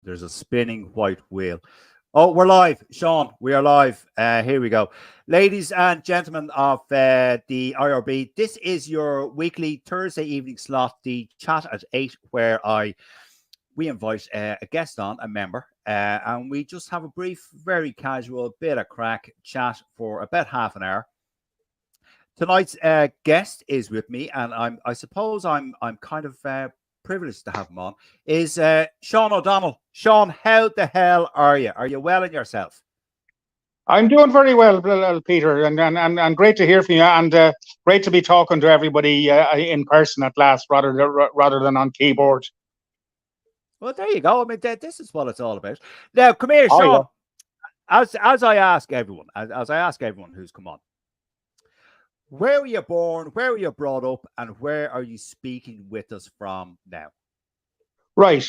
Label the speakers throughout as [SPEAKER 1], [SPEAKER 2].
[SPEAKER 1] There's a spinning white wheel. Oh, we're live, Sean. We are live. Here we go, ladies and gentlemen of the IRB. This is your weekly Thursday evening slot, the chat at 8, where we invite a guest on, a member, and we just have a brief, very casual bit of crack chat for about half an hour. Tonight's guest is with me, and I suppose I'm kind of privileged to have him on, is Sean O'Donnell. Sean, how the hell are you? Are you well in yourself?
[SPEAKER 2] I'm doing very well, Peter, and great to hear from you, and great to be talking to everybody in person at last, rather than on keyboard.
[SPEAKER 1] Well, there you go. I mean, this is what it's all about. Now, come here,
[SPEAKER 2] Oh,
[SPEAKER 1] Sean.
[SPEAKER 2] yeah.
[SPEAKER 1] As I ask everyone, as I ask everyone who's come on, where were you born? Where were you brought up? And where are you speaking with us from now?
[SPEAKER 2] Right.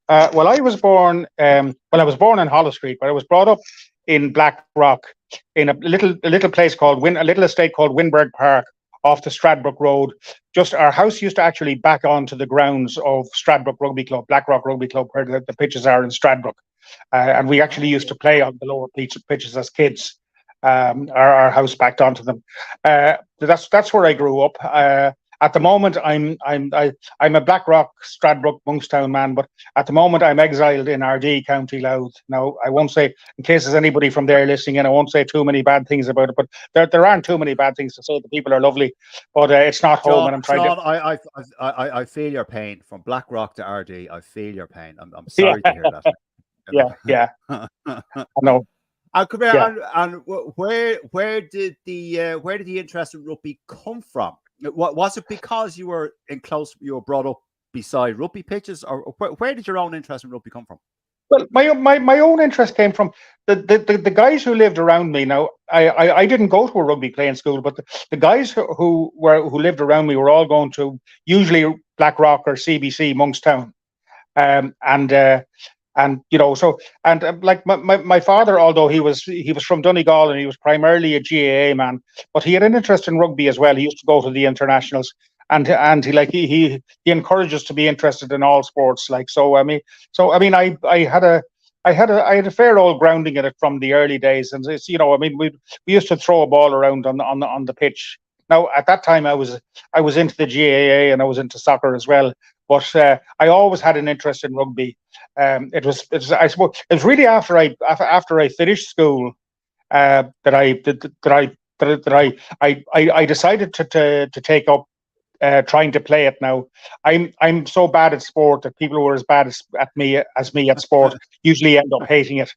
[SPEAKER 2] Well, I was born. I was born in Holles Street, but I was brought up in Blackrock, in a little place called a little estate called Winburg Park, off the Stradbrook Road. Just our house used to actually back onto the grounds of Stradbrook Rugby Club, Blackrock Rugby Club, where the pitches are in Stradbrook, and we actually used to play on the lower pitches as kids. Our house backed onto them. That's where I grew up. At the moment, I'm a Blackrock, Stradbrook, Monkstown man, but at the moment I'm exiled in Ardee, County Louth. Now, I won't say, in case there's anybody from there listening, and I won't say too many bad things about it, but there aren't too many bad things to say. The people are lovely, but it's not home, and I'm trying
[SPEAKER 1] Sean, I feel your pain. From Blackrock to Ardee, I feel your pain. I'm sorry to hear
[SPEAKER 2] that. Yeah. I know.
[SPEAKER 1] And come here, and where did the interest in rugby come from? Was it because you were brought up beside rugby pitches, or where did your own interest in rugby come from?
[SPEAKER 2] Well, my own interest came from the guys who lived around me. Now, I didn't go to a rugby playing school, but the guys who lived around me were all going to usually Blackrock or CBC Monkstown, and like my father, although he was from Donegal and he was primarily a GAA man, but he had an interest in rugby as well. He used to go to the internationals, and he encouraged us to be interested in all sports. I had a fair old grounding in it from the early days, and it's, we used to throw a ball around on the pitch. Now, at that time, I was into the GAA and I was into soccer as well. But I always had an interest in rugby. It was really after I finished school that I decided to take up trying to play it. Now, I'm so bad at sport that people who are as bad as me at sport usually end up hating it.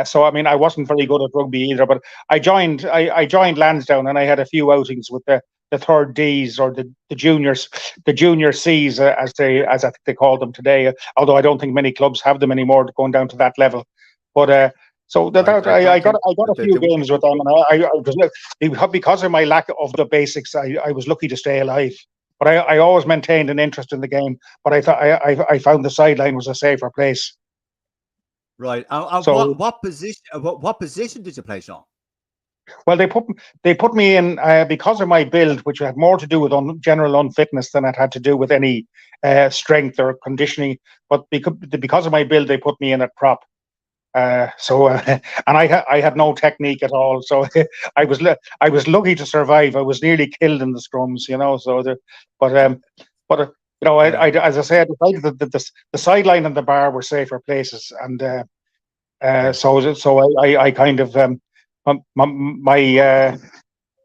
[SPEAKER 2] So I wasn't very good at rugby either. But I joined Lansdowne, and I had a few outings with the third Ds, or the juniors, the junior Cs, as I think they call them today. Although I don't think many clubs have them anymore, going down to that level. But I got a few games with them, and because of my lack of the basics, I was lucky to stay alive. But I always maintained an interest in the game. But I thought I found the sideline was a safer place.
[SPEAKER 1] Right. So what position did you play, Sean?
[SPEAKER 2] Well, they put me in because of my build, which had more to do with general unfitness than it had to do with any strength or conditioning. But because of my build, they put me in at prop. And I had no technique at all. So I was lucky to survive. I was nearly killed in the scrums, as I said, I decided that the sideline and the bar were safer places, and so I kind of.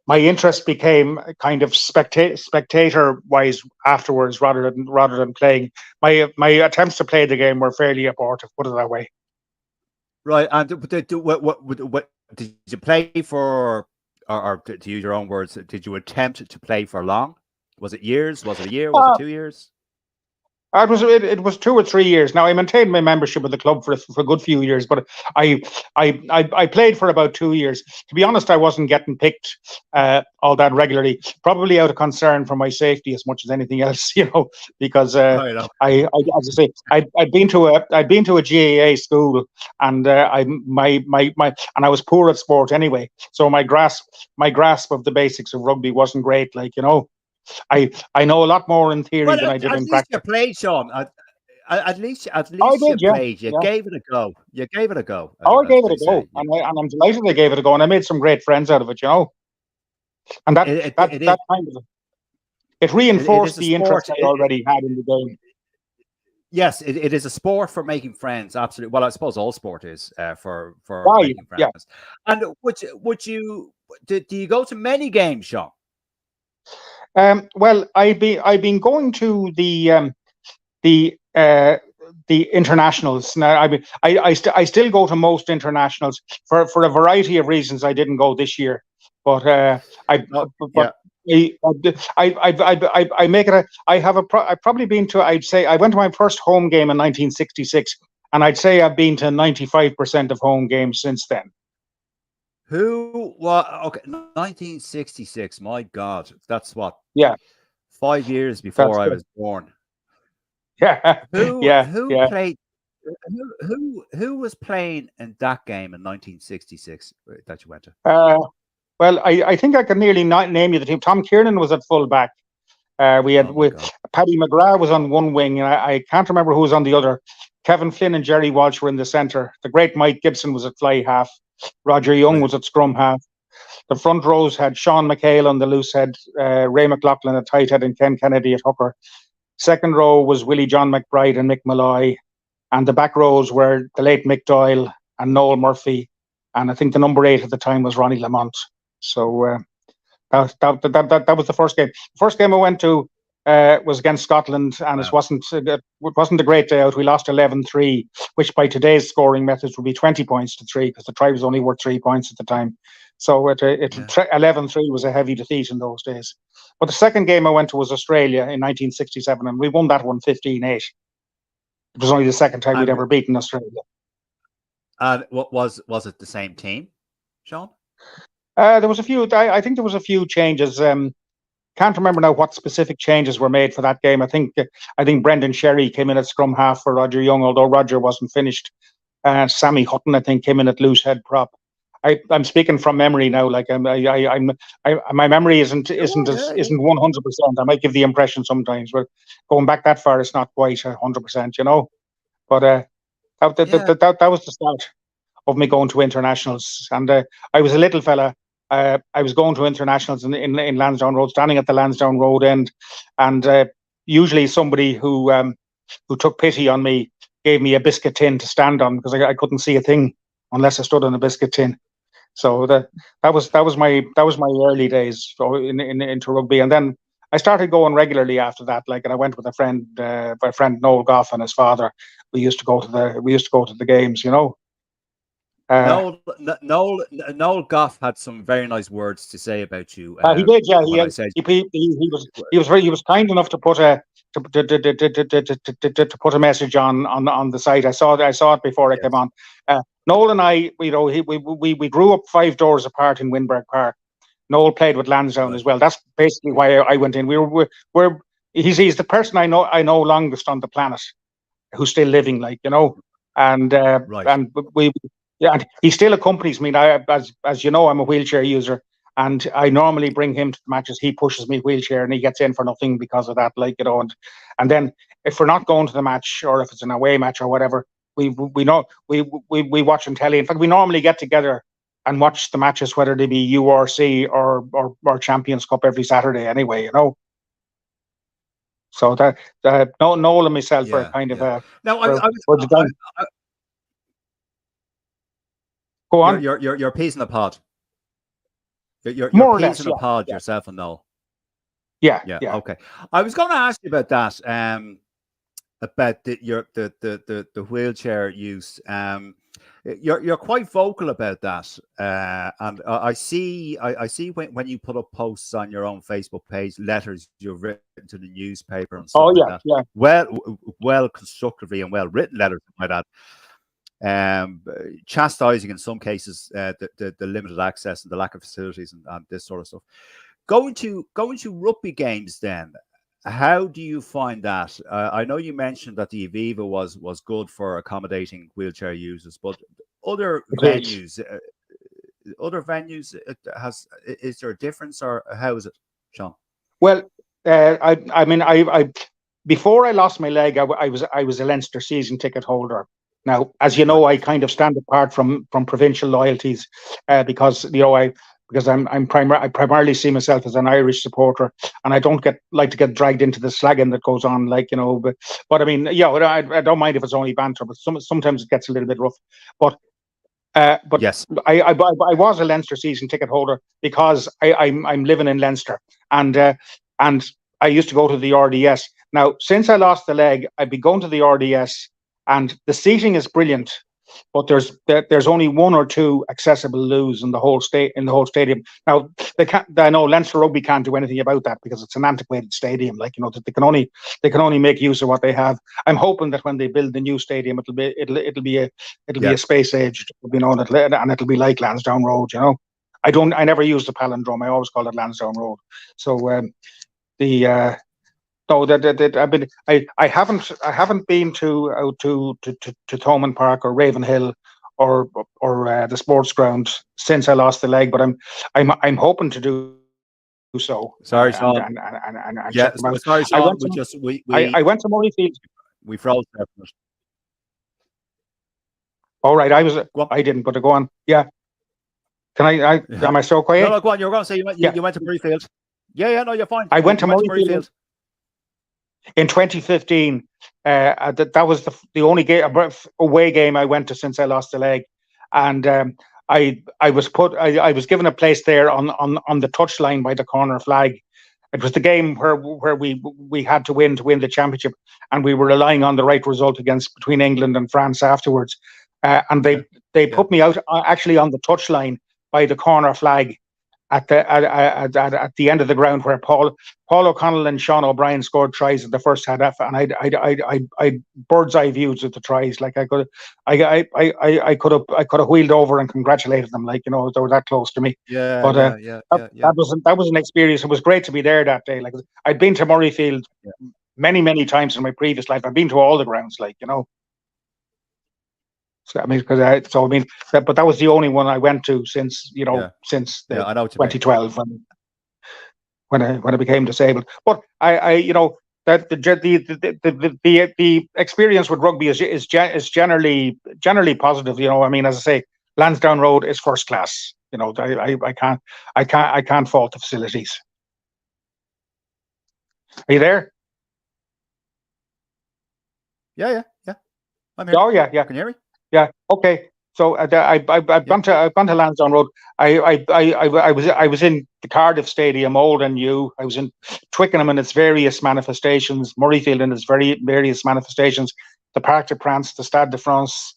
[SPEAKER 2] My interest became kind of spectator wise afterwards, rather than playing. My attempts to play the game were fairly abortive, put it that way.
[SPEAKER 1] Right, and what did you play for, or to use your own words, did you attempt to play for long? Was it years? Was it a year? Was it 2 years?
[SPEAKER 2] It was 2 or 3 years. Now, I maintained my membership with the club for a good few years, but I played for about 2 years. To be honest, I wasn't getting picked all that regularly, probably out of concern for my safety as much as anything else, because as I say, I'd been to a GAA school, and and I was poor at sport anyway, so my grasp of the basics of rugby wasn't great, I know a lot more in theory than I did in practice.
[SPEAKER 1] You played, Sean. at least
[SPEAKER 2] I
[SPEAKER 1] you
[SPEAKER 2] did, yeah.
[SPEAKER 1] played. You gave it a go. You gave it a go,
[SPEAKER 2] Oh, I
[SPEAKER 1] as
[SPEAKER 2] gave it
[SPEAKER 1] they
[SPEAKER 2] a go,
[SPEAKER 1] say.
[SPEAKER 2] and I'm delighted I gave it a go, and I made some great friends out of it, And that kind of it
[SPEAKER 1] it is
[SPEAKER 2] reinforced
[SPEAKER 1] a
[SPEAKER 2] the interest
[SPEAKER 1] sport.
[SPEAKER 2] I already had in the game.
[SPEAKER 1] Yes, it is a sport for making friends. Absolutely. Well, I suppose all sport is for
[SPEAKER 2] Right,
[SPEAKER 1] making
[SPEAKER 2] yeah.
[SPEAKER 1] friends. And would you do you go to many games, Sean?
[SPEAKER 2] Well, I've been going to the internationals now. I still go to most internationals for a variety of reasons. I didn't go this year, but I
[SPEAKER 1] Oh,
[SPEAKER 2] but
[SPEAKER 1] yeah.
[SPEAKER 2] I make it. I've probably been to. I'd say I went to my first home game in 1966, and I'd say I've been to 95% of home games since then.
[SPEAKER 1] Who? Well, okay, 1966. My God, that's what
[SPEAKER 2] Yeah,
[SPEAKER 1] 5 years before
[SPEAKER 2] that's
[SPEAKER 1] I
[SPEAKER 2] good.
[SPEAKER 1] was born.
[SPEAKER 2] Yeah, yeah,
[SPEAKER 1] Who
[SPEAKER 2] yeah.
[SPEAKER 1] played? Who was playing in that game in 1966 that you went to?
[SPEAKER 2] Well, I think I can nearly name you the team. Tom Kiernan was at full back. We had
[SPEAKER 1] Oh my God.
[SPEAKER 2] Paddy McGrath was on one wing, and I can't remember who was on the other. Kevin Flynn and Jerry Walsh were in the centre. The great Mike Gibson was at fly half. Roger Young
[SPEAKER 1] Right.
[SPEAKER 2] was at scrum half. The front rows had Sean McHale on the loose head, Ray McLaughlin at tight head, and Ken Kennedy at hooker. Second row was Willie John McBride and Mick Malloy. And the back rows were the late Mick Doyle and Noel Murphy. And I think the number 8 at the time was Ronnie Lamont. So that was the first game. The first game I went to was against Scotland, and
[SPEAKER 1] Wow.
[SPEAKER 2] it wasn't a great day out. We lost 11-3, which by today's scoring methods would be 20 points to 3, because the try was only worth 3 points at the time. So 11-3 was a heavy defeat in those days. But the second game I went to was Australia in 1967, and we won that one 15-8. It was only the second time we'd
[SPEAKER 1] And
[SPEAKER 2] ever beaten Australia.
[SPEAKER 1] what was it the same team, Sean?
[SPEAKER 2] There was a few. I think there was a few changes. Can't remember now what specific changes were made for that game. I think Brendan Sherry came in at scrum half for Roger Young, although Roger wasn't finished. Sammy Hutton, I think, came in at loose head prop. I'm speaking from memory now. Like my memory isn't 100%. I might give the impression sometimes, but going back that far, it's not quite 100%. But that was the start of me going to internationals, and I was a little fella. I was going to internationals in Lansdowne Road, standing at the Lansdowne Road end, and usually somebody who took pity on me gave me a biscuit tin to stand on, because I couldn't see a thing unless I stood on a biscuit tin. So that was my early days into rugby, and then I started going regularly after that. And I went with my friend Noel Goff and his father. We used to go to the games,
[SPEAKER 1] Noel Goff had some very nice words to say about you.
[SPEAKER 2] He did, yeah.
[SPEAKER 1] When I said
[SPEAKER 2] He was kind enough to put a message on the site. I saw it before I came on. Noel and I, we grew up 5 doors apart in Winburg Park. Noel played with Lansdowne as well. That's basically why I went in. He's the person I know longest on the planet who's still living, and and he still accompanies me. Now, as you know, I'm a wheelchair user, and I normally bring him to the matches. He pushes me wheelchair, and he gets in for nothing because of that. And then if we're not going to the match, or if it's an away match or whatever, we watch on telly. In fact, we normally get together and watch the matches, whether they be URC or Champions Cup, every Saturday anyway. So that Noel and myself are kind of Go on.
[SPEAKER 1] You're peas in a pod. You're
[SPEAKER 2] more or
[SPEAKER 1] peas
[SPEAKER 2] less,
[SPEAKER 1] in a pod yourself and Noel.
[SPEAKER 2] Yeah.
[SPEAKER 1] Okay. I was going to ask you about that. About the wheelchair use. You're quite vocal about that, and I see when you put up posts on your own Facebook page, letters you've written to the newspaper and stuff like that.
[SPEAKER 2] Yeah.
[SPEAKER 1] Well constructively and well written letters like that. Chastising in some cases the limited access and the lack of facilities and this sort of stuff. Going to rugby games then, how do you find that? I know you mentioned that the Aviva was good for accommodating wheelchair users, but other venues, is there a difference, or how is it, Sean?
[SPEAKER 2] Well, I before I lost my leg, I was a Leinster season ticket holder. Now, as you know, I kind of stand apart from provincial loyalties because I primarily see myself as an Irish supporter, and I don't like to get dragged into the slagging that goes on, but I mean, I don't mind if it's only banter, but sometimes it gets a little bit rough. But
[SPEAKER 1] yes,
[SPEAKER 2] I was a Leinster season ticket holder because I'm living in Leinster, and I used to go to the RDS. Now, since I lost the leg, I've been going to the RDS, and the seating is brilliant, but there's only one or two accessible loos in the whole stadium. Now, I know Leinster Rugby can't do anything about that because it's an antiquated stadium. They can only make use of what they have. I'm hoping that when they build the new stadium, it'll be a space aged, and it'll be like Lansdowne Road. I never use the palindrome. I always call it Lansdowne Road. So no, I haven't been to Thomond Park or Ravenhill or the sports ground since I lost the leg, but I'm hoping to do so.
[SPEAKER 1] Sorry, Sean.
[SPEAKER 2] Yeah,
[SPEAKER 1] sorry, Sean.
[SPEAKER 2] I went to Murrayfield.
[SPEAKER 1] We froze there.
[SPEAKER 2] All right, I didn't, but go on. Yeah. Can I? Am I so quiet?
[SPEAKER 1] No, go on. You were going to say you went to Murrayfield. Yeah, no, you're fine.
[SPEAKER 2] I went to Murrayfield in 2015. That was the only away game I went to since I lost the leg, and I was given a place there on the touchline by the corner flag. It was the game where we had to win the championship, and we were relying on the right result between England and France afterwards. And they put me out actually on the touchline by the corner flag at the end of the ground where Paul O'Connell and Sean O'Brien scored tries in the first half, and I bird's eye views of the tries. Like I could have wheeled over and congratulated them. They were that close to me. That was an experience. It was great to be there that day. Like I'd been to Murrayfield many times in my previous life. I've been to all the grounds. So, but that was the only one I went to since 2012 when I became disabled. But that the experience with rugby is generally positive. As I say, Lansdowne Road is first class. I can't fault the facilities. Are you there?
[SPEAKER 1] Yeah. I'm here.
[SPEAKER 2] Oh yeah.
[SPEAKER 1] Can you hear me?
[SPEAKER 2] Yeah. Okay. So I've gone to Lansdowne Road. I was in the Cardiff Stadium, old and new. I was in Twickenham in its various manifestations, Murrayfield in its various manifestations, the Parc des Princes, the Stade de France.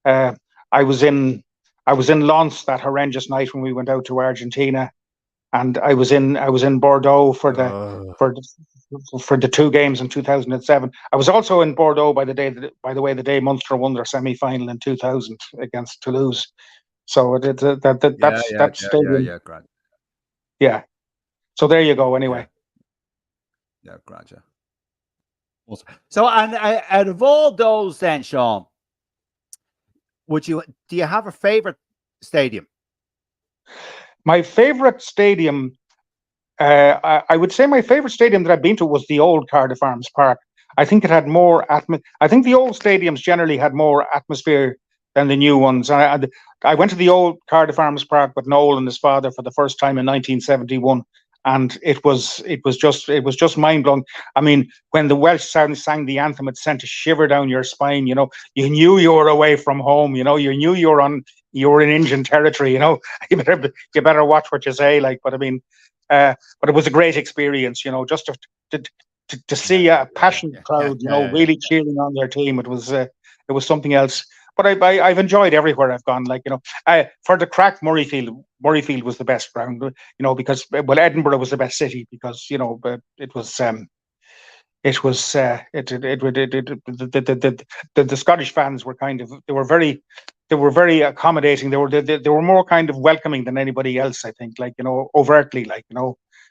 [SPEAKER 2] I was in Lens that horrendous night when we went out to Argentina, and I was in Bordeaux for the two games in 2007. I was also in Bordeaux by the day Munster won their semi-final in 2000 against Toulouse. So that's stadium.
[SPEAKER 1] Yeah, great.
[SPEAKER 2] Yeah. So there you go. Anyway.
[SPEAKER 1] Yeah, great. Yeah. Awesome. So, and out of all those, then, Sean, do you have a favorite stadium?
[SPEAKER 2] My favorite stadium. I would say my favorite stadium that I've been to was the old Cardiff Arms Park. I think it had more I think the old stadiums generally had more atmosphere than the new ones. I went to the old Cardiff Arms Park with Noel and his father for the first time in 1971, and it was just mind blowing. I mean, when the Welsh sang the anthem, it sent a shiver down your spine. You knew you were away from home. You knew you were in Indian territory. You better watch what you say. But it was a great experience. Just to see a passionate crowd. Really cheering on their team. It was something else. But I've enjoyed everywhere I've gone. For the crack, Murrayfield was the best ground. Because Edinburgh was the best city because but it was. The Scottish fans were they were very accommodating. They were more kind of welcoming than anybody else. I think, overtly,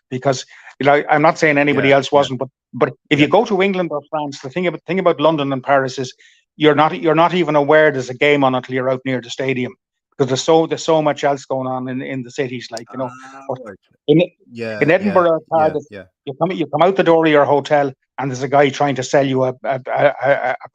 [SPEAKER 2] because I'm not saying anybody else wasn't, but if you go to England or France, the thing about London and Paris is you're not even aware there's a game on until you're out near the stadium because there's so much else going on in the cities. In Edinburgh, Cardiff, You come out the door of your hotel, and there's a guy trying to sell you a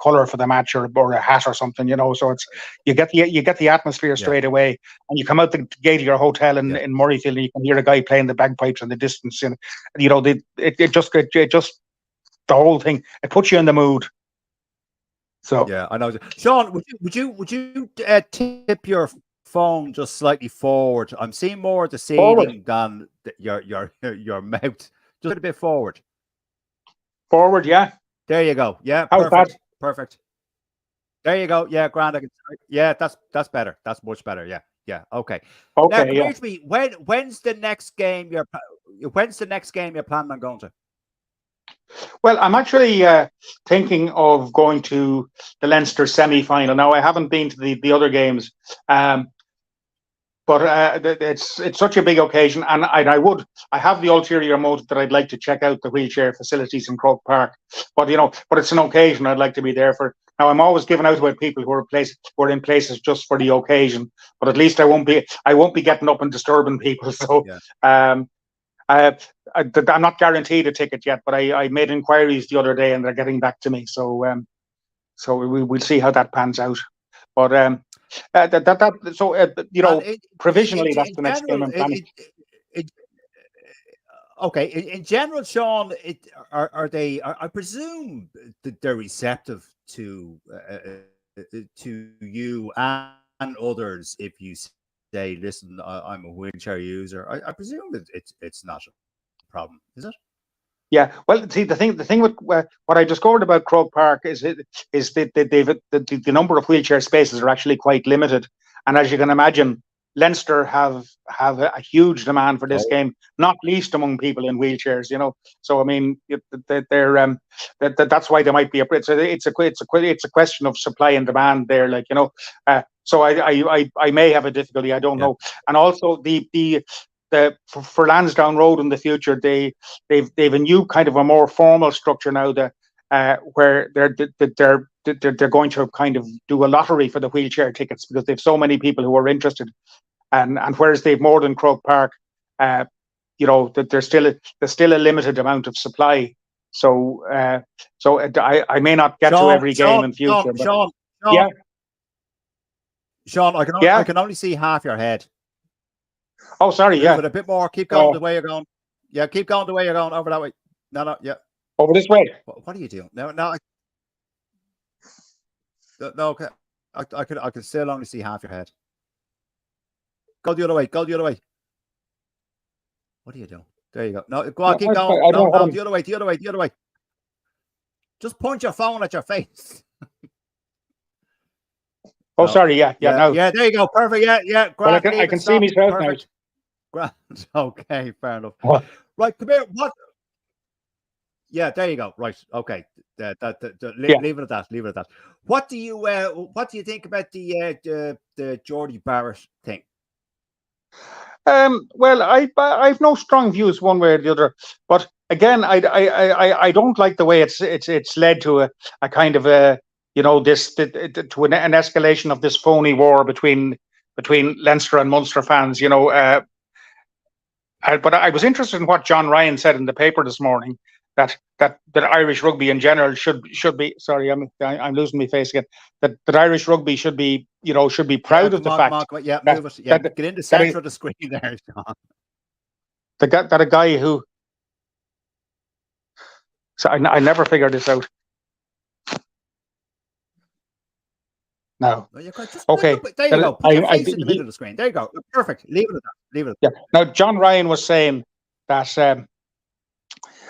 [SPEAKER 2] color for the match, or a hat or something, So it's you get the atmosphere straight away, and you come out the gate of your hotel in Murrayfield, and you can hear a guy playing the bagpipes in the distance, and it just the whole thing, it puts you in the mood. So
[SPEAKER 1] yeah, I know. Sean, would you tip your phone just slightly forward? I'm seeing more of the seating than your mouth. Just a bit forward.
[SPEAKER 2] Forward, yeah.
[SPEAKER 1] There you go. Yeah,
[SPEAKER 2] how's
[SPEAKER 1] perfect.
[SPEAKER 2] that?
[SPEAKER 1] Perfect. There you go. Yeah, grand. Yeah, that's better. That's much better. Yeah, yeah. Okay.
[SPEAKER 2] Okay.
[SPEAKER 1] Now, come here to me. When's the next game you're planning on going to?
[SPEAKER 2] Well, I'm actually thinking of going to the Leinster semi-final. Now, I haven't been to the other games, but it's such a big occasion, and I have the ulterior motive that I'd like to check out the wheelchair facilities in Croke Park. But it's an occasion I'd like to be there for. Now, I'm always giving out about people who are in places just for the occasion, but at least I won't be getting up and disturbing people. So, I'm not guaranteed a ticket yet, but I made inquiries the other day, and they're getting back to me. So we'll see how that pans out. But provisionally, that's the next game I'm planning.
[SPEAKER 1] Okay, in general, Sean, are they? I presume that they're receptive to you and others if you say, "Listen, I'm a wheelchair user." I presume it's not a problem, is it?
[SPEAKER 2] Yeah, well, see, the thing with what I discovered about Croke Park is that the number of wheelchair spaces are actually quite limited, and as you can imagine, Leinster have a huge demand for this game, not least among people in wheelchairs. So I mean, that's why there might be it's a question of supply and demand there, So I may have a difficulty, I don't know, and also for Lansdowne Road in the future, they've a new kind of a more formal structure now where they're going to kind of do a lottery for the wheelchair tickets, because they've so many people who are interested, and whereas they've more than Croke Park, that there's still a limited amount of supply. So I may not get to every game in future.
[SPEAKER 1] Sean, I can only see half your head.
[SPEAKER 2] Oh, sorry.
[SPEAKER 1] But a bit more. Keep going the way you're going. Yeah, keep going the way you're going. Over that way. No. Yeah.
[SPEAKER 2] Over this way.
[SPEAKER 1] What are you doing? No. Okay. I can still only see half your head. Go the other way. Go the other way. What are you doing? There you go. No, go on. Keep going. No, the other way. The other way. The other way. Just point your phone at your face.
[SPEAKER 2] Oh, sorry. Yeah. No.
[SPEAKER 1] Yeah. There you go. Perfect. Yeah.
[SPEAKER 2] Well, I can see myself now.
[SPEAKER 1] Grand. Okay, fair enough.
[SPEAKER 2] What?
[SPEAKER 1] Right, come here. What? Yeah, there you go. Right. Okay. Leave it at that. Leave it at that. What do you think about the Geordie Barrett thing?
[SPEAKER 2] Well, I've no strong views one way or the other, but again, I don't like the way it's led to a kind of to an escalation of this phony war between Leinster and Munster fans. But I was interested in what John Ryan said in the paper this morning, that Irish rugby in general should be. Sorry, I'm losing my face again. That Irish rugby should be proud of the fact.
[SPEAKER 1] Move it. Yeah, get in the center of the screen there, Sean.
[SPEAKER 2] That a guy who. So I never figured this out. No. Okay.
[SPEAKER 1] There you go. Put your face in the middle of the screen. There you go. Perfect. Leave it at that. Leave it at that.
[SPEAKER 2] Yeah. Now, John Ryan was saying that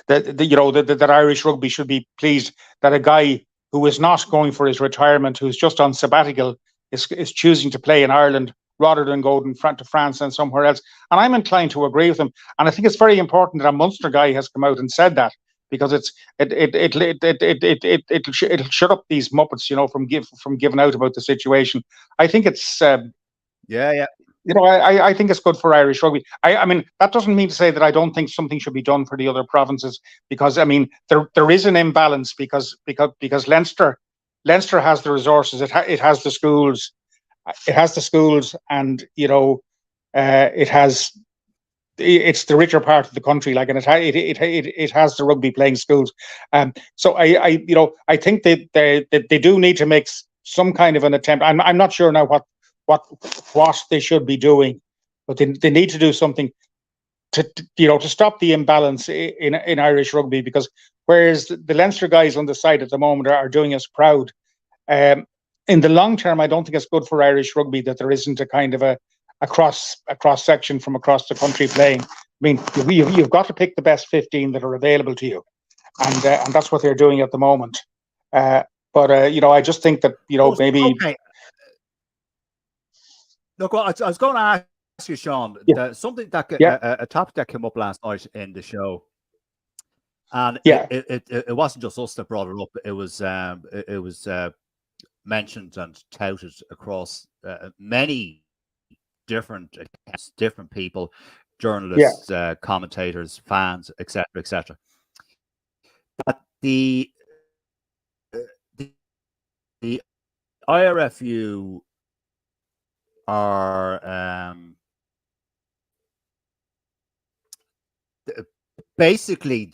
[SPEAKER 2] that Irish rugby should be pleased that a guy who is not going for his retirement, who's just on sabbatical, is choosing to play in Ireland rather than go to France and somewhere else. And I'm inclined to agree with him. And I think it's very important that a Munster guy has come out and said that, because it'll shut up these muppets, from giving out about the situation. I think it's I think it's good for Irish rugby. I mean, that doesn't mean to say that I don't think something should be done for the other provinces, because I mean there is an imbalance because Leinster has the resources, it has the schools, and it has it's the richer part of the country, like, and it has the rugby playing schools. So I think they do need to make some kind of an attempt. I'm not sure now what they should be doing, but they need to do something to stop the imbalance in Irish rugby, because whereas the Leinster guys on the side at the moment are doing us proud, in the long term, I don't think it's good for Irish rugby that there isn't a kind of a cross section from across the country playing. I mean, you've got to pick the best 15 that are available to you, and that's what they're doing at the moment. But I just think that maybe.
[SPEAKER 1] Okay. Look, I was going to ask you, Sean, something that a topic that came up last night in the show, and it wasn't just us that brought it up. It was mentioned and touted across many different people, journalists, commentators, fans, etc., etc. That the IRFU are basically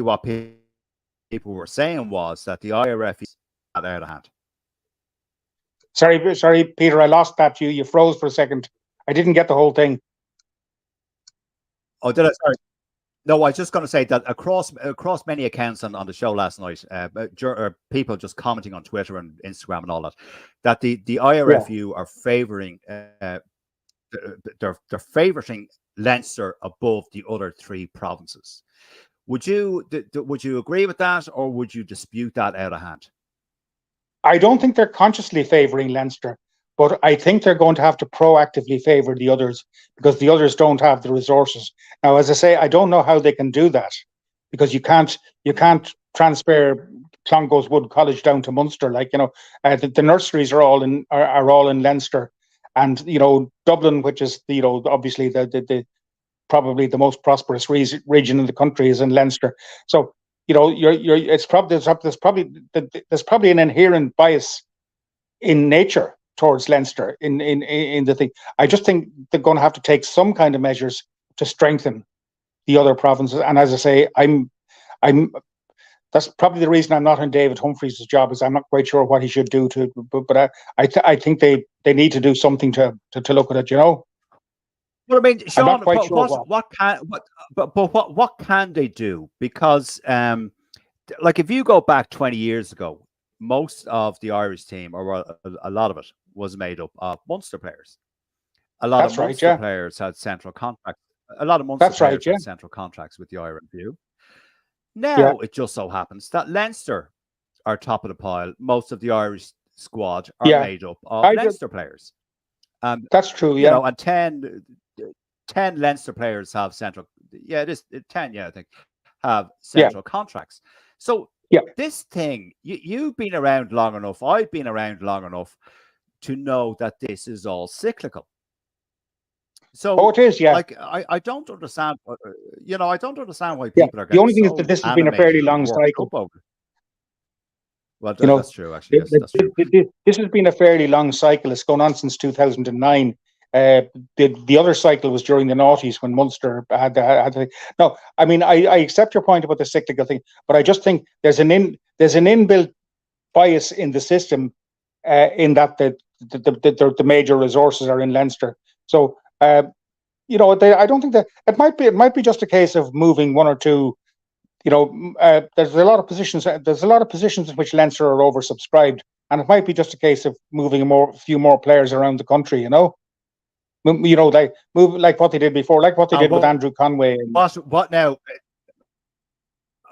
[SPEAKER 1] what people were saying was that the IRFU is out of hand.
[SPEAKER 2] Sorry, Peter, I lost that. You froze for a second. I didn't get the whole thing.
[SPEAKER 1] Oh, did I? Sorry. No, I was just going to say that across many accounts on the show last night, people just commenting on Twitter and Instagram and all that the IRFU are favouring they're favouring Leinster above the other three provinces. Would you agree with that, or would you dispute that out of hand?
[SPEAKER 2] I don't think they're consciously favouring Leinster, but I think they're going to have to proactively favour the others, because the others don't have the resources. Now, as I say, I don't know how they can do that, because you can't transfer Clongowes Wood College down to Munster. Like, the nurseries are all in Leinster, and Dublin, which is obviously the probably the most prosperous region in the country, is in Leinster. So there's probably an inherent bias in nature towards Leinster in the thing. I just think they're going to have to take some kind of measures to strengthen the other provinces. And as I say, that's probably the reason I'm not in David Humphreys' job, is I'm not quite sure what he should do but I think they need to do something to look at it,
[SPEAKER 1] Well, I mean, Sean, what can they do? Because like, if you go back 20 years ago, most of the Irish team, or a lot of it, was made up of Munster players. A lot of Munster players had central contracts. A lot of Munster players had central contracts with the IRFU. Now it just so happens that Leinster are top of the pile. Most of the Irish squad are made up of Leinster players.
[SPEAKER 2] That's true. Yeah,
[SPEAKER 1] and 10 Leinster players have central. Yeah, it is 10. Yeah, I think have central contracts. So this thing, you've been around long enough. I've been around long enough to know that this is all cyclical. So
[SPEAKER 2] it is. Yeah,
[SPEAKER 1] like, I don't understand. I don't understand why people are.
[SPEAKER 2] The only thing is that this has been a fairly long cycle.
[SPEAKER 1] Well, that's true. Actually, yes, that's true.
[SPEAKER 2] This has been a fairly long cycle. It's gone on since 2009. The other cycle was during the noughties, when Munster had no. I mean, I accept your point about the cyclical thing, but I just think there's an inbuilt bias in the system, in that the major resources are in Leinster. So I don't think that it might be just a case of moving one or two. There's a lot of positions. There's a lot of positions in which Leinster are oversubscribed, and it might be just a case of moving a few more players around the country. They move like what they did before, like what they did with Andrew Conway.
[SPEAKER 1] What now?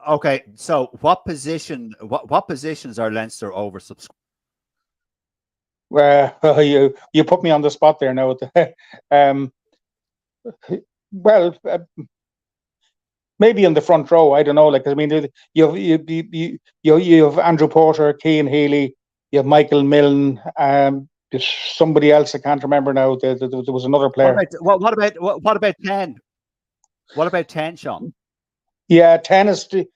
[SPEAKER 1] Okay, so what positions are Leinster oversubscribed?
[SPEAKER 2] You put me on the spot there now. Maybe in the front row. I don't know. Like, I mean, you have Andrew Porter, Cian Healy, you have Michael Milne. There's somebody else I can't remember now. There was another player.
[SPEAKER 1] What about 10? What about 10, Sean?
[SPEAKER 2] Yeah, 10 is 10.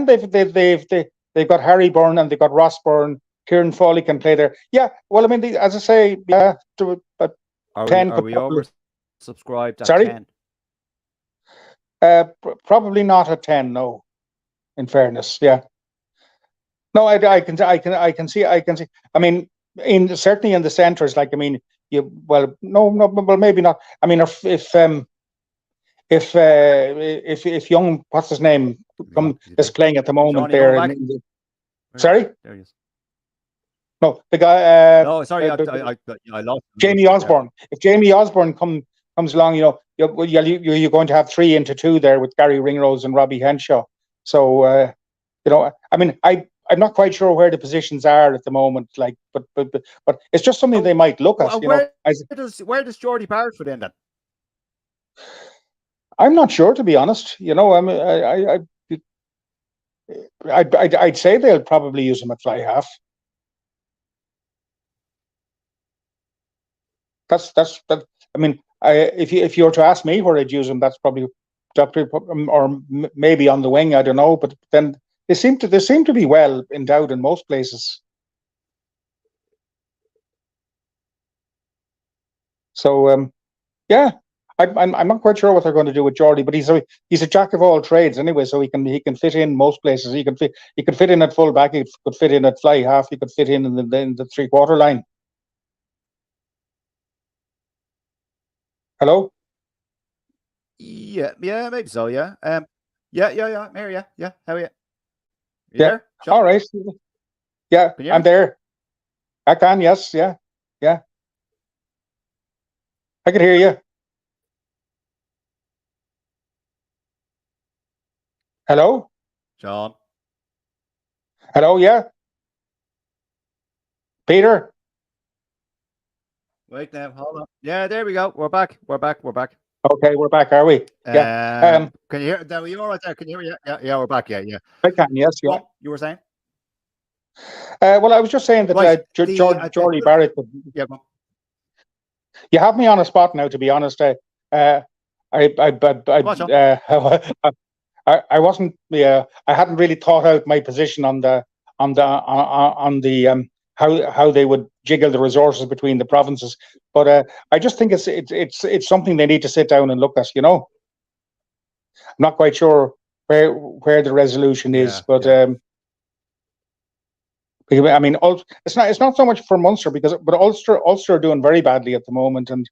[SPEAKER 2] They've got Harry Byrne, and they've got Ross Byrne, Kieran Foley can play there. Yeah, well, I mean, as I say, yeah, but
[SPEAKER 1] Are
[SPEAKER 2] 10
[SPEAKER 1] are
[SPEAKER 2] could
[SPEAKER 1] we
[SPEAKER 2] probably.
[SPEAKER 1] oversubscribed at
[SPEAKER 2] Sorry?
[SPEAKER 1] 10?
[SPEAKER 2] Probably not at 10. No, in fairness, yeah. No, I can see. I mean, certainly in the centres, like I mean, well, no, well, maybe not. I mean, if young, what's his name, is playing at the moment
[SPEAKER 1] Johnny,
[SPEAKER 2] there. Sorry,
[SPEAKER 1] there he is.
[SPEAKER 2] no, the guy.
[SPEAKER 1] No, sorry, I lost
[SPEAKER 2] Jamie Osborne. If Jamie Osborne comes along, you're going to have 3 into 2 there with Gary Ringrose and Robbie Henshaw. So I mean, I'm not quite sure where the positions are at the moment. Like, but it's just something they might look at.
[SPEAKER 1] Where does Jordy Barrett fit in then?
[SPEAKER 2] I'm not sure, to be honest. I'd say they'll probably use him at fly half. That's that. I mean, if you were to ask me where I'd use him, that's probably or maybe on the wing. I don't know, but then they seem to be well endowed in most places. So yeah, I'm not quite sure what they're going to do with Jordy, but he's a jack of all trades anyway, so he can fit in most places. He can fit in at full back, he could fit in at fly half, he could fit in the 3/4 line. Hello?
[SPEAKER 1] Yeah, maybe so. Yeah. Yeah. I'm here. Yeah. How are you?
[SPEAKER 2] There? All right. Yeah, I'm there. I can. Yes. Yeah. I can hear you. Hello?
[SPEAKER 1] John?
[SPEAKER 2] Hello, yeah? Peter?
[SPEAKER 1] Wait now, hold on. Yeah, there we go. We're back.
[SPEAKER 2] Okay, we're back, are we? Yeah.
[SPEAKER 1] Can you hear? Are you all right there? Can you hear me? Yeah, we're back. Yeah.
[SPEAKER 2] I can, yes, yeah.
[SPEAKER 1] What you were saying?
[SPEAKER 2] Well, I was just saying that Jordy Barrett.
[SPEAKER 1] Yeah.
[SPEAKER 2] You have me on a spot now, to be honest. I wasn't. I hadn't really thought out my position on the how they would jiggle the resources between the provinces, but I just think it's something they need to sit down and look at. I'm not quite sure where the resolution is, but I mean, it's not so much for Munster but Ulster are doing very badly at the moment, and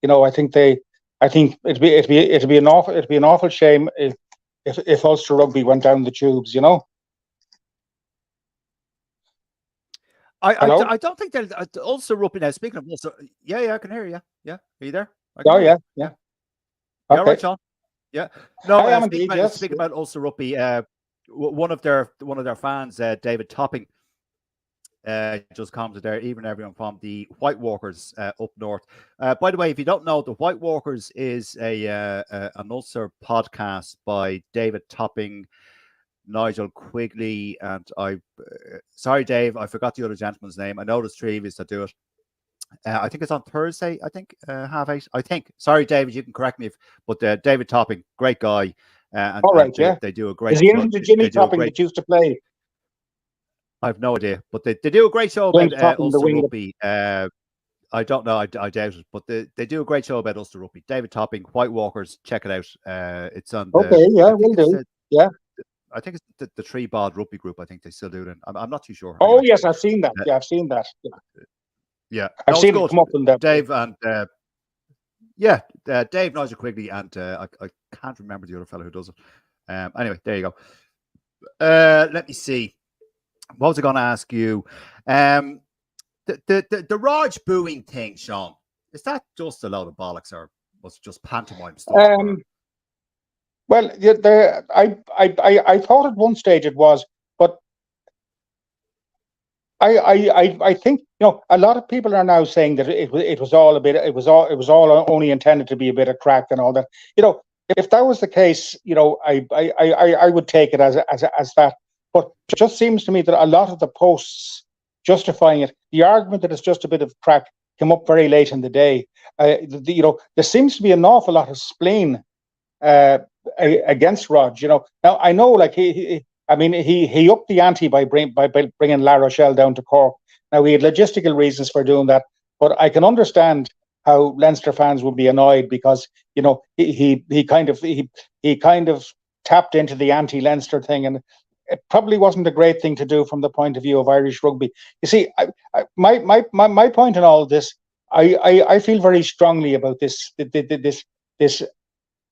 [SPEAKER 2] I think it'd be an awful shame if Ulster Rugby went down the tubes.
[SPEAKER 1] I don't think that Ulster Rugby. Now, speaking of Ulster, yeah, I can hear you. Yeah, are you there?
[SPEAKER 2] Yeah.
[SPEAKER 1] Okay. All right, Sean. Yeah. No,
[SPEAKER 2] I am indeed. Yes.
[SPEAKER 1] Speaking about Ulster Rugby, one of their fans, David Topping, just commented there. Even everyone from the White Walkers up north. By the way, if you don't know, the White Walkers is an Ulster podcast by David Topping, Nigel Quigley, and sorry, Dave, I forgot the other gentleman's name. I know there's 3 of us that do it. I think it's on Thursday. I think 8:30. I think. Sorry, David, you can correct me but David Topping, great guy. And,
[SPEAKER 2] all right, yeah.
[SPEAKER 1] They do a great.
[SPEAKER 2] Is he into Jimmy Topping that used to play?
[SPEAKER 1] I have no idea, but they do a great show about Ulster Rugby. I don't know. I doubt it, but they do a great show about Ulster Rugby. David Topping, White Walkers, check it out. It's on.
[SPEAKER 2] Okay, yeah, we'll do. Yeah.
[SPEAKER 1] I think it's the 3 Bod Rugby group. I think they still do it. I'm not too sure.
[SPEAKER 2] Oh, yes, I've seen that. Yeah, I've seen that.
[SPEAKER 1] Yeah.
[SPEAKER 2] I've seen it come up in that.
[SPEAKER 1] Dave and Dave, Nigel Quigley, and I can't remember the other fellow who does it. Anyway, there you go. Let me see. What was I going to ask you? The Raj booing thing, Sean. Is that just a load of bollocks, or was it just pantomime stuff?
[SPEAKER 2] Well, I thought at one stage it was, but I think a lot of people are now saying that it was all only intended to be a bit of crack and all that. If that was the case, I would take it as that. But it just seems to me that a lot of the posts justifying it, the argument that it's just a bit of crack, came up very late in the day. There seems to be an awful lot of spleen against Rog. Now I know, like he upped the ante by bringing La Rochelle down to Cork, Now, we had logistical reasons for doing that, but I can understand how Leinster fans would be annoyed because, you know, he kind of tapped into the anti-Leinster thing, and it probably wasn't a great thing to do from the point of view of Irish rugby. You see, my point in all of this, I feel very strongly about this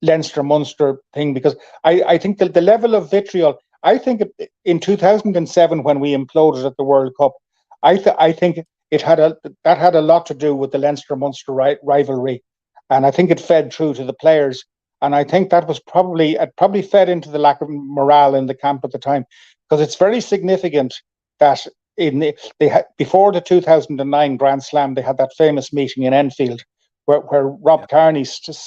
[SPEAKER 2] Leinster Munster thing, because I think that the level of vitriol, I think in 2007 when we imploded at the World Cup, I think that had a lot to do with the Leinster Munster rivalry, and I think it fed through to the players, and I think that was probably fed into the lack of morale in the camp at the time, because it's very significant that before the 2009 Grand Slam they had that famous meeting in Enfield where Rob Kearney spoke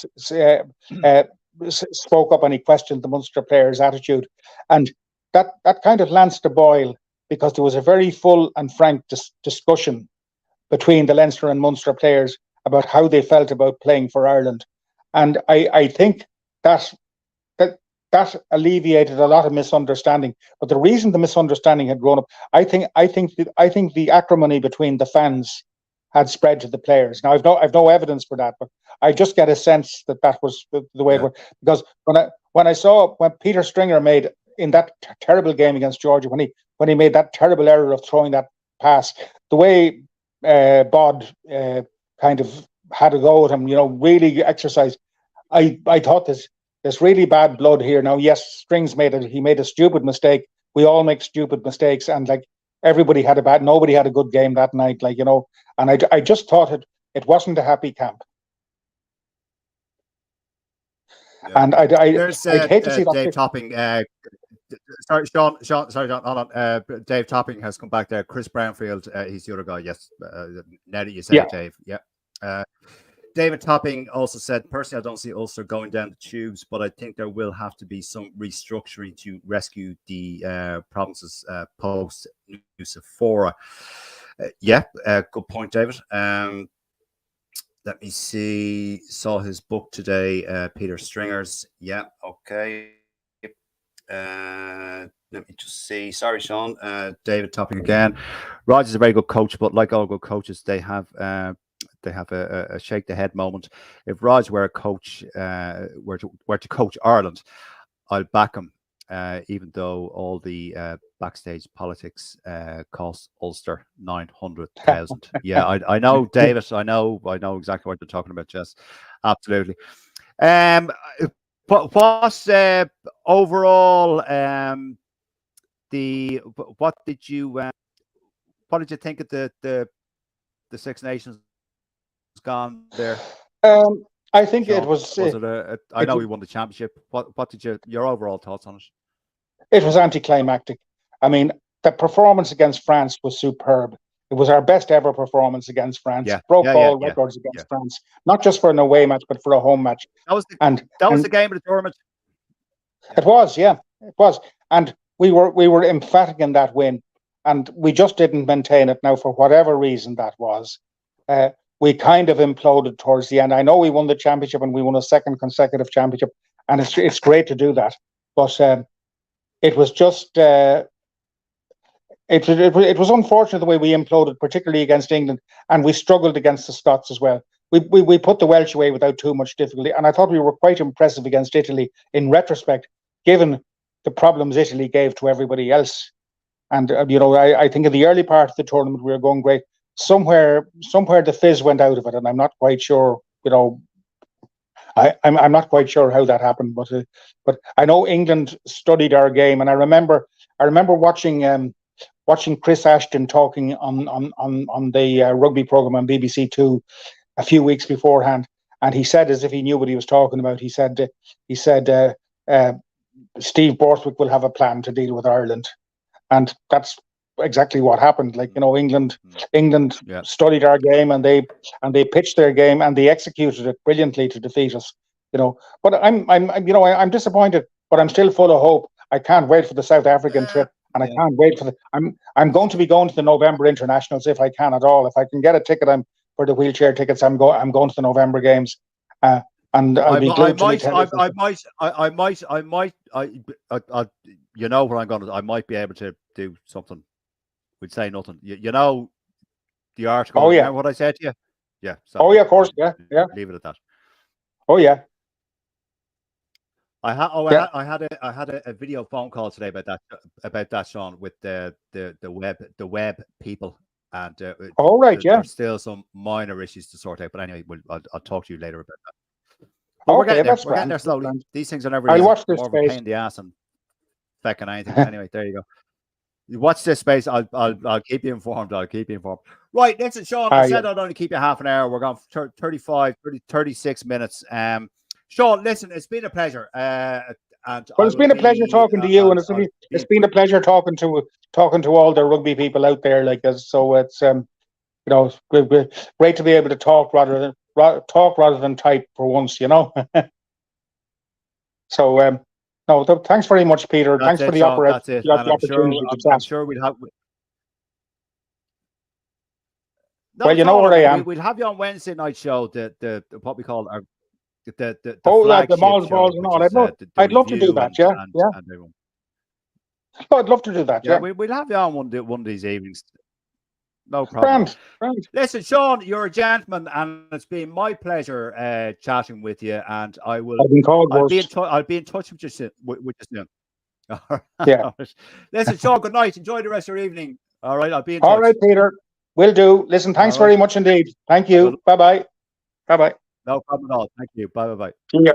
[SPEAKER 2] up and he questioned the Munster players' attitude, and that kind of lanced a boil, because there was a very full and frank discussion between the Leinster and Munster players about how they felt about playing for Ireland, and I think that alleviated a lot of misunderstanding. But the reason the misunderstanding had grown up, I think the acrimony between the fans had spread to the players. Now, I've no evidence for that, but I just get a sense that was the way it was. Because when Peter Stringer made in that terrible game against Georgia, when he made that terrible error of throwing that pass, the way Bod kind of had a go at him, you know, really exercised. I thought there's really bad blood here. Now, yes, Strings made a stupid mistake. We all make stupid mistakes, and like nobody had a good game that night, like, you know. And I just thought it wasn't a happy camp. Yeah. And I'd hate to see that.
[SPEAKER 1] Dave Topping. Sorry, Sean. Sorry, John. Hold on. Dave Topping has come back there. Chris Brownfield. He's the other guy. Yes. Now that you say it, Dave. Yeah. David Topping also said, personally, I don't see Ulster going down the tubes, but I think there will have to be some restructuring to rescue the provinces post Nucifora. Good point, David. Let me see. Saw his book today, Peter Stringer's. Yeah, okay. Let me just see. Sorry, Sean. David Topping again. Rogers is a very good coach, but like all good coaches, they have a shake the head moment. If Rog were a coach, were to coach Ireland, I'll back him, even though all the backstage politics cost Ulster 900,000. Yeah, I know, David. I know exactly what you're talking about, Jess. Absolutely. What's overall what did you think of the Six Nations gone there?
[SPEAKER 2] I think it was.
[SPEAKER 1] I know we won the championship. What did your overall thoughts on it?
[SPEAKER 2] It was anticlimactic. I mean, the performance against France was superb. It was our best ever performance against France. Broke all records against France, not just for an away match, but for a home match.
[SPEAKER 1] That was the game of the tournament.
[SPEAKER 2] It was, it was, and we were emphatic in that win, and we just didn't maintain it. Now, for whatever reason that was, we kind of imploded towards the end. I know we won the championship and we won a second consecutive championship, and it's great to do that. But it was just it was unfortunate the way we imploded, particularly against England, and we struggled against the Scots as well. We put the Welsh away without too much difficulty, and I thought we were quite impressive against Italy in retrospect, given the problems Italy gave to everybody else. And I think in the early part of the tournament we were going great. Somewhere the fizz went out of it, and I'm not quite sure. I'm not quite sure how that happened, but I know England studied our game, and I remember watching Chris Ashton talking on the rugby program on BBC Two a few weeks beforehand, and he said, as if he knew what he was talking about, he said Steve Borthwick will have a plan to deal with Ireland, and that's exactly what happened. Like, England studied our game, and they pitched their game, and they executed it brilliantly to defeat us. But I'm disappointed, but I'm still full of hope. I can't wait for the South African trip, and I can't wait for I'm going to be going to the November internationals if I can at all. If I can get a ticket, for the wheelchair tickets, I'm going to the November games. And I'll be glued to
[SPEAKER 1] I might, you know where I'm going to. I might be able to do something. We'd say nothing. the article.
[SPEAKER 2] Oh, yeah.
[SPEAKER 1] Remember what I said to you? Yeah. So
[SPEAKER 2] Oh, yeah, of course. Yeah, yeah.
[SPEAKER 1] Leave it at that.
[SPEAKER 2] Oh, yeah.
[SPEAKER 1] I had a video phone call today about that, Sean, with the web people, and
[SPEAKER 2] All right, yeah.
[SPEAKER 1] there's still some minor issues to sort out. But anyway, I'll talk to you later about that. But we're
[SPEAKER 2] Okay,
[SPEAKER 1] getting there.
[SPEAKER 2] that's
[SPEAKER 1] We're getting
[SPEAKER 2] grand.
[SPEAKER 1] there slowly. These things are never
[SPEAKER 2] I'll
[SPEAKER 1] easy.
[SPEAKER 2] watch this
[SPEAKER 1] More of a
[SPEAKER 2] space.
[SPEAKER 1] pain in the ass and fecking anything. Anyway, there you go. You watch this space. I'll keep you informed. I'll keep you informed. Right, listen, Sean. I said I'd only keep you half an hour. We're going 36 minutes. Sean, listen, it's been a pleasure. And
[SPEAKER 2] well, it's been a pleasure talking to you, and it's been a pleasure talking to all the rugby people out there like us. So it's great to be able to talk rather than type for once, So no, thanks very much, Peter. Thanks for the opportunity.
[SPEAKER 1] I'm sure we'll have. No,
[SPEAKER 2] well, you know where I am.
[SPEAKER 1] We'll have you on Wednesday night show. The what we call our the
[SPEAKER 2] the Malls Balls and all. I'd love to do that. I'd love to do that. Yeah,
[SPEAKER 1] we'll have you on one of these evenings. No problem.
[SPEAKER 2] Grand.
[SPEAKER 1] Listen, Sean, you're a gentleman, and it's been my pleasure chatting with you. And I will. I'll be in touch with you soon. All right.
[SPEAKER 2] Yeah.
[SPEAKER 1] Listen, Sean. Good night. Enjoy the rest of your evening. All right. I'll be in touch.
[SPEAKER 2] All right, Peter. Will do. Listen, thanks very much indeed. Thank you. Bye bye.
[SPEAKER 1] No problem at all. Thank you. Bye.
[SPEAKER 2] See ya.